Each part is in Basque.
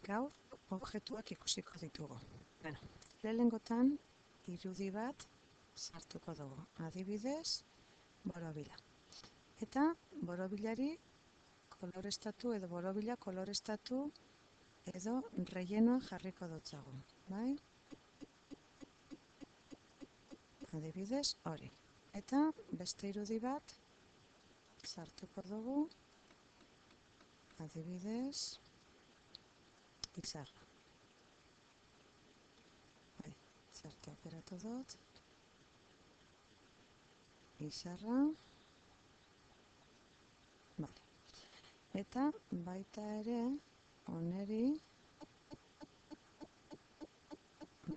Gaur, objektuak ikusiko ditugu. Lehenengotan, irudi bat sartuko dugu. Adibidez, borobila. Eta borobilari koloreztatu edo borobila koloreztatu edo rellenoa jarriko dutzagu. Bai? Adibidez, hori. Eta beste irudi bat sartuko dugu. Adibidez, izarra. Zertu operatu dut. Izarra. Eta baita ere, oneri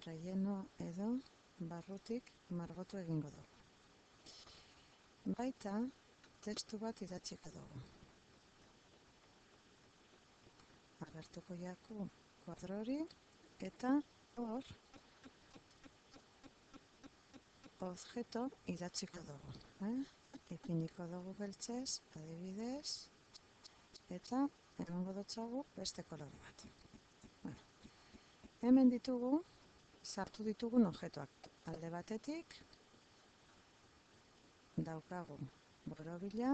relleno edo barrutik margotu egingo dugu. Baita, testu bat idatziko dugu. Agertuko jaku kuadro hori, eta hor objeto idatziko dugu. Ipiniko dugu beltzez, adibidez, eta emango dutzagu beste kolore bat. Hemen ditugu, sartu ditugun objektuak. Alde batetik, daukagu borobila,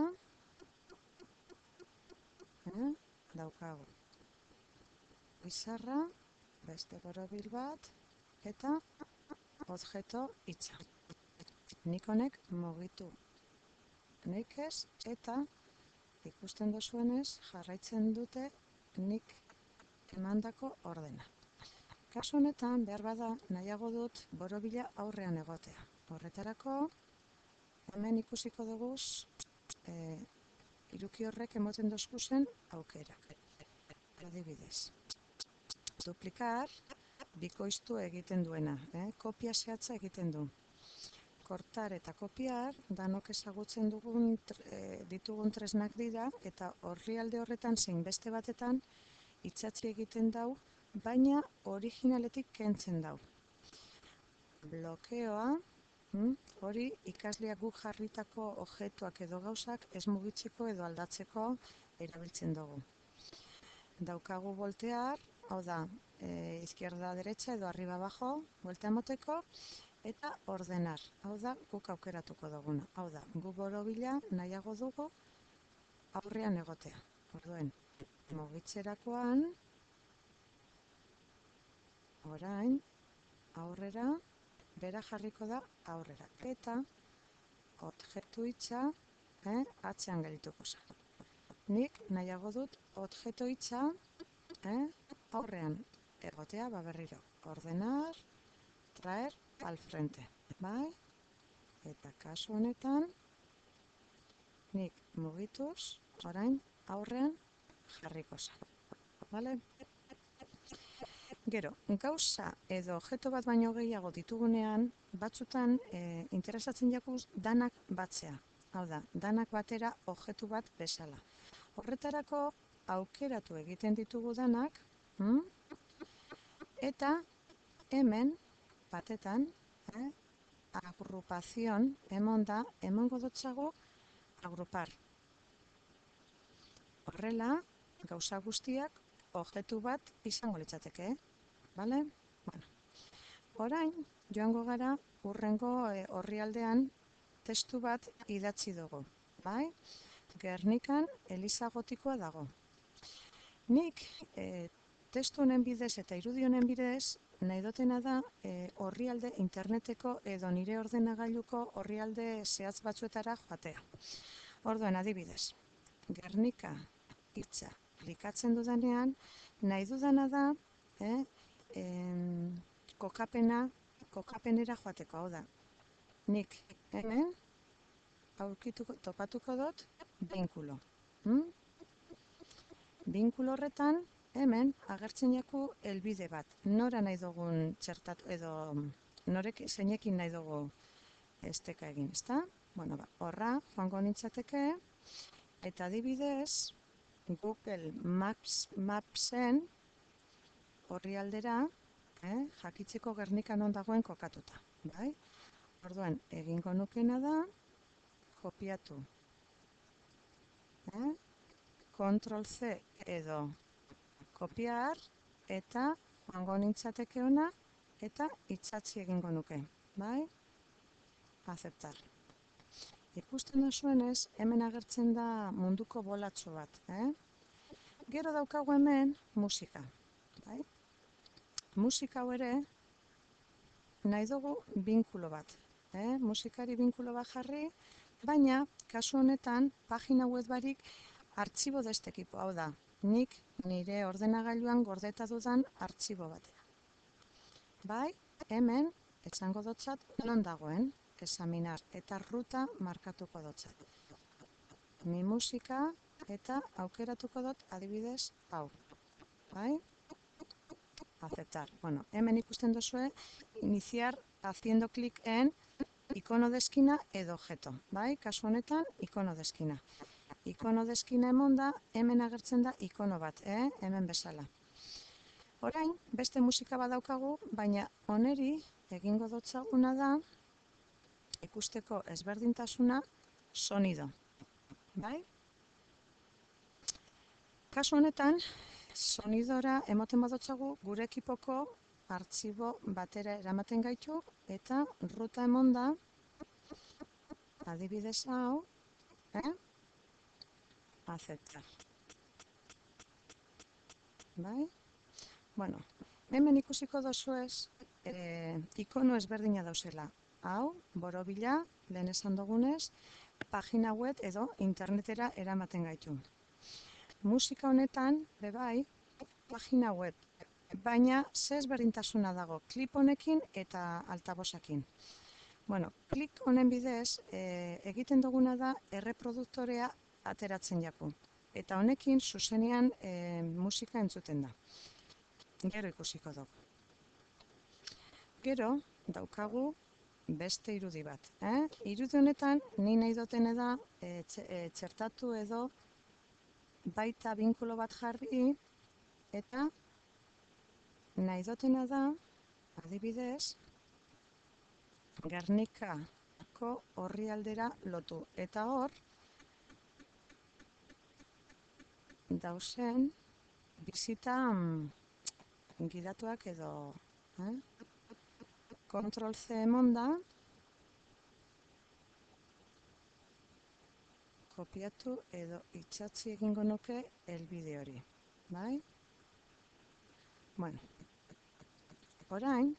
daukagu izarra, beste borobil bat, eta objektu hitza. Nik honek mugitu nik ez, eta ikusten duzuenez jarraitzen dute nik emandako ordena. Kasu honetan, behar bada nahiago dut borobila aurrean egotea. Horretarako, hemen ikusiko dugu iruki horrek emoten dozkuzen aukerak. Adibidez. Duplikar, bikoiztu egiten duena, kopia zehatza egiten du. Kortar eta kopiar, danok ezagutzen ditugun tresnak dira, eta orrialde horretan zein beste batetan itsatsi egiten dau, baina originaletik kentzen dau. Blokeoa, hori ikasleak guk jarritako objektuak edo gauzak ez mugitzeko edo aldatzeko erabiltzen dugu. Daukagu voltear, hau da, izquierda-derecha edo arriba-abajo, buelta emoteko, eta ordenar, hau da, guk aukeratuko duguna. Hau da, gu borobila nahiago dugu aurrean egotea. Orduen, mugitzerakoan, orain, aurrera, bera jarriko da aurrera. Eta, objektu hitza, atzean gelituko zen. Nik nahiago dut objektu hitza aurrean egotea, berriro. Ordenar, traer, al frente. Bai? Eta kasu honetan, nik mugituz, orain aurrean jarriko zen. Bale? Gero, gauza edo objektu bat baino gehiago ditugunean, batzutan interesatzen jakuz danak batzea. Hau da, danak batera objektu bat bezala. Horretarako aukeratu egiten ditugu danak, eta hemen batetan, agrupazion, emongo dutzagu agrupar. Horrela, gauza guztiak objektu bat izango litzateke, bale? Orain, joango gara hurrengo orrialdean testu bat idatzi dugu, bai? Gernikan eliza gotikoa dago. Nik testu honen bidez eta irudi honen bidez nahi dutena da orrialde interneteko edo nire ordenagailuko orrialde zehatz batzuetara joatea. Orduan, adibidez, Gernika hitza klikatzen dudanean, nahi dudana da kokapenera joateko, hau da. Nik hemen topatuko dut binkulo. Binkulo horretan, hemen agertzen jaku helbide bat. Nora nahi dugun txertatu edo norek zeinekin nahi dugu esteka egin, ezta? Horra, joango nintzateke, eta adibidez, Google Mapsen orrialdera jakitzeko Gernika non dagoen kokatuta. Orduan, egingo nukena da, kopiatu. Ctrl C edo kopiar, eta joango nintzateke ona, eta itsatsi egingo nuke, bai? Aceptar. Ikusten duzuenez, hemen agertzen da munduko bolatxo bat, Gero daukagu hemen musika, bai? Musika hau ere, nahi dugu binkulo bat, musikari binkulo bat jarri, baina, kasu honetan, pagina web barik artxibo destekipo, hau da, nik nire ordenagailuan gordeta dudan artxibo batera. Bai, hemen, esango dotzat, non dagoen, examinar, eta ruta markatuko dotzat. Mi musika, eta aukeratuko dut adibidez hau, bai? Aceptar. Bueno, hemen ikusten duzue, iniciar haciendo clic en icono de esquina edo objeto, bai? Kasu honetan, icono de esquina. Ikono de esquina emonda, hemen agertzen da ikono bat, hemen bezala. Orain, beste musika bat daukagu, baina oneri egingo dotzaguna da ikusteko ezberdintasuna sonido, bai? Kasu honetan, sonidora emoten badotzagu gure ekipoko artxibo batera eramaten gaitu eta ruta emonda, adibidez hau, aceptar. Bai? Bueno, hemen ikusiko dozuez, ikono ezberdina dauzela. Hau, borobila, lehen esan dugunez, pagina web edo internetera eramaten gaitu. Musika honetan, bebai, pagina web, baina ze ezberdintasuna dago, klip honekin eta altabosakin. Bueno, klik honen bidez, egiten duguna da erreproduktorea ateratzen jaku. Eta honekin, zuzenean musika entzuten da. Gero ikusiko dugu. Gero, daukagu beste irudi bat. Irudi honetan, ni nahi dutene da txertatu edo baita binkulo bat jarri, eta nahi dutena da, adibidez, Gernikako orrialdera lotu. Eta hor, dauzen bizita gidatuak edo Ctrl C emonda, kopiatu edo itsatsi egingo nuke helbide hori, bai? Bueno, orain,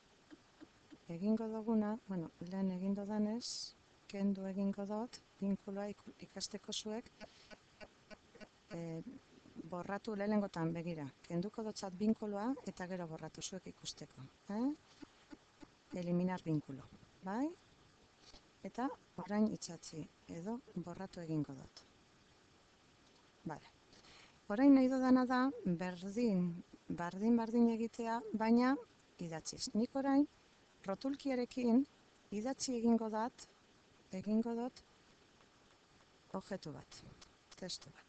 egingo duguna, bueno, lehen egin dodanez, kendu egingo dut, binkuloa ikasteko zuek, borratu lehenengotan begira, kenduko dotzat binkuloa eta gero borratu zuek ikusteko. Eliminar binkulo, bai? Eta orain itsatsi edo borratu egingo dut. Bale. Orain nahi dudana da bardin egitea, baina idatziz. Nik orain rotulkiarekin idatzi egingo dut objektu bat, testu bat.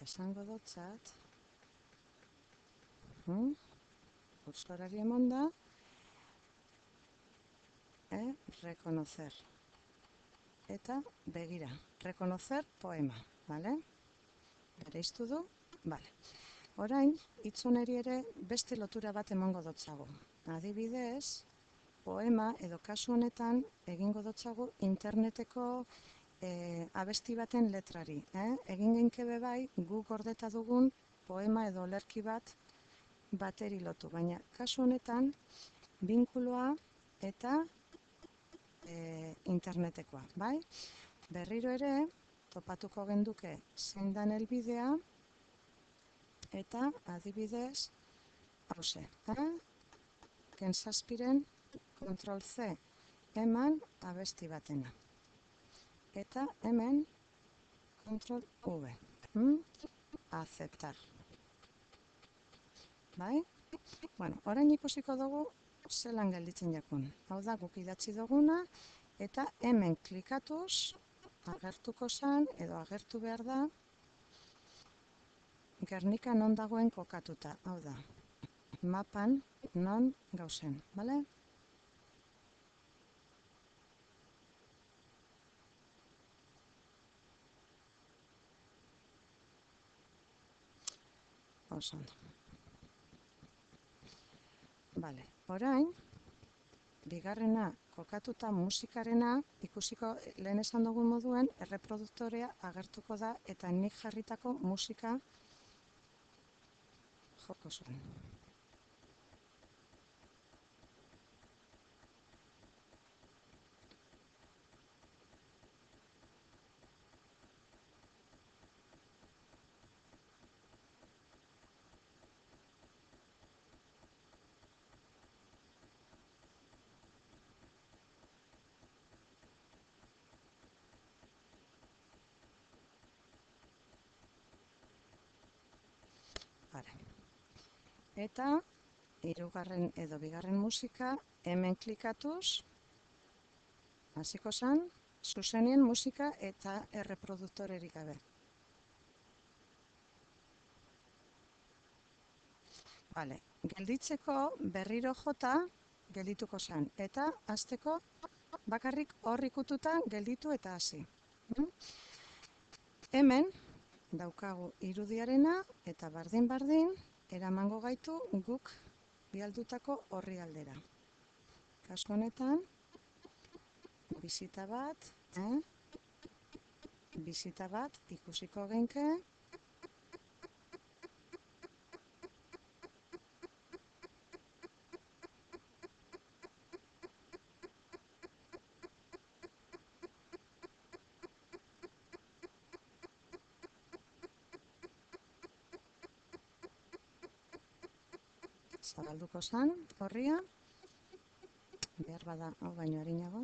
Esango dotzat, kursorari emonda, reconocer. Eta begira, reconocer poema, bale? Bereiztu du, bale. Orain, hitzoneri ere beste lotura bat emango dotzagu. Adibidez, poema edo kasu honetan egingo dotzagu interneteko abesti baten letrari. Egin genke bebai, gu gordeta dugun poema edo olerki bat bateri lotu. Baina, kasu honetan, binkuloa eta internetekoa, bai? Berriro ere, topatuko genduke zein dan helbidea, eta adibidez, hauze, Genzazpiren Ctrl C eman abesti batena. Eta hemen Ctrl V. Aceptar. Bai? Bueno, orain ikusiko dugu zelan gelditzen jakun. Hau da, guk idatzi duguna, eta hemen klikatuz, agertuko zan, edo agertu behar da, Gernika non dagoen kokatuta. Hau da, mapan non gauzen, bale? Oso ondo. Bale, orain, bigarrena kokatuta musikarena, ikusiko lehen esan dugun moduen, erreproduktorea agertuko da eta nik jarritako musika joko zuen. Eta hirugarren edo bigarren musika hemen klikatuz hasiko zen zuzenien musika eta erreproduktorerik gabe. Vale, gelditzeko berriro jota geldituko zen eta hasteko bakarrik hor ikututa gelditu eta hasi. Hemen daukagu irudiarena eta bardin-bardin eramango gaitu guk bihaldutako orrialdera. Kasu honetan, bisita bat ikusiko genke. Zabalduko zen, horria, behar bada hau baino arinago.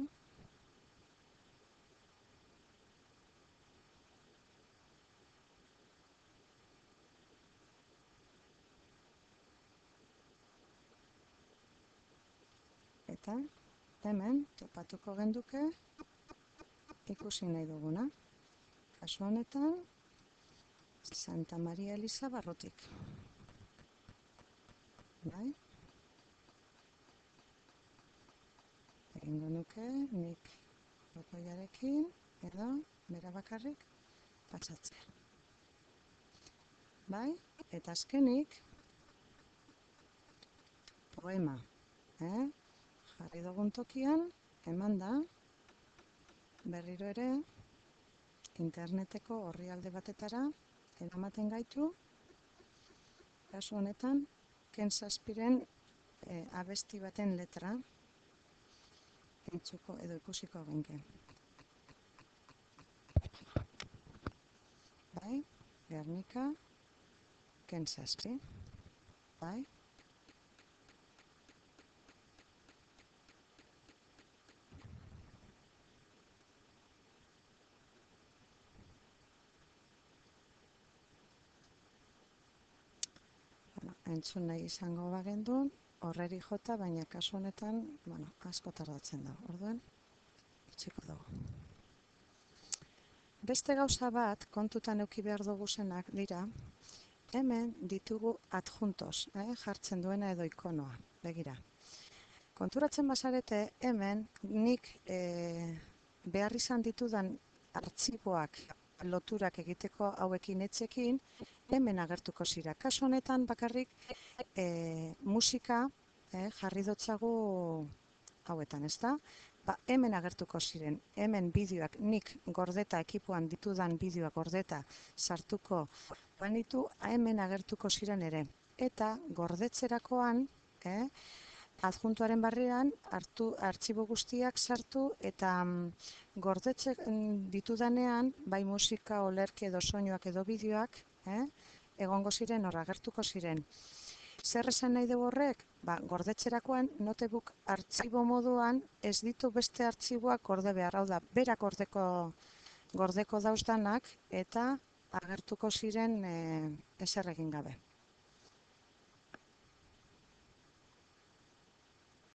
Eta hemen topatuko genduke ikusi nahi duguna. Kasu honetan, Santa Maria Eliza barrutik. Bai? Egingo nuke nik botoiarekin edo bera bakarrik patsatzea. Bai? Eta azkenik poema. Jarri dugun tokian eman da berriro ere interneteko orrialde batetara eramaten gaitu. Kasu honetan Ken Zazpiren abesti baten letra entzuko edo ikusiko genke. Bai, Gernika, Ken Zazpi. Bai. Entzun nahi izango bagendu, horreri jota, baina kasu honetan, asko tardatzen da. Orduan, utziko dugu. Beste gauza bat, kontutan eduki behar dugu zenak dira, hemen ditugu adjuntos, jartzen duena edo ikonoa, begira. Konturatzen bazarete, hemen nik behar izan ditudan artxiboak, loturak egiteko hauekin etxekin, hemen agertuko zira. Kasu honetan bakarrik musika jarri dotzagu hauetan, ezta? Hemen agertuko ziren, hemen bideoak, nik gordeta ekipuan ditudan bideoak gordeta sartuko banitu, hemen agertuko ziren ere. Eta gordetzerakoan, adjuntuaren barrean artxibo guztiak sartu eta gordetze ditudanean, bai musika, olerki edo soinuak edo bideoak, egongo ziren, hor agertuko ziren. Zer esan nahi dugu horrek? Gordetzerakoan, notebook artxibo moduan ez ditu beste artxiboak gorde behar, hau da, berak gordeko dauzdanak eta agertuko ziren ezer egin gabe.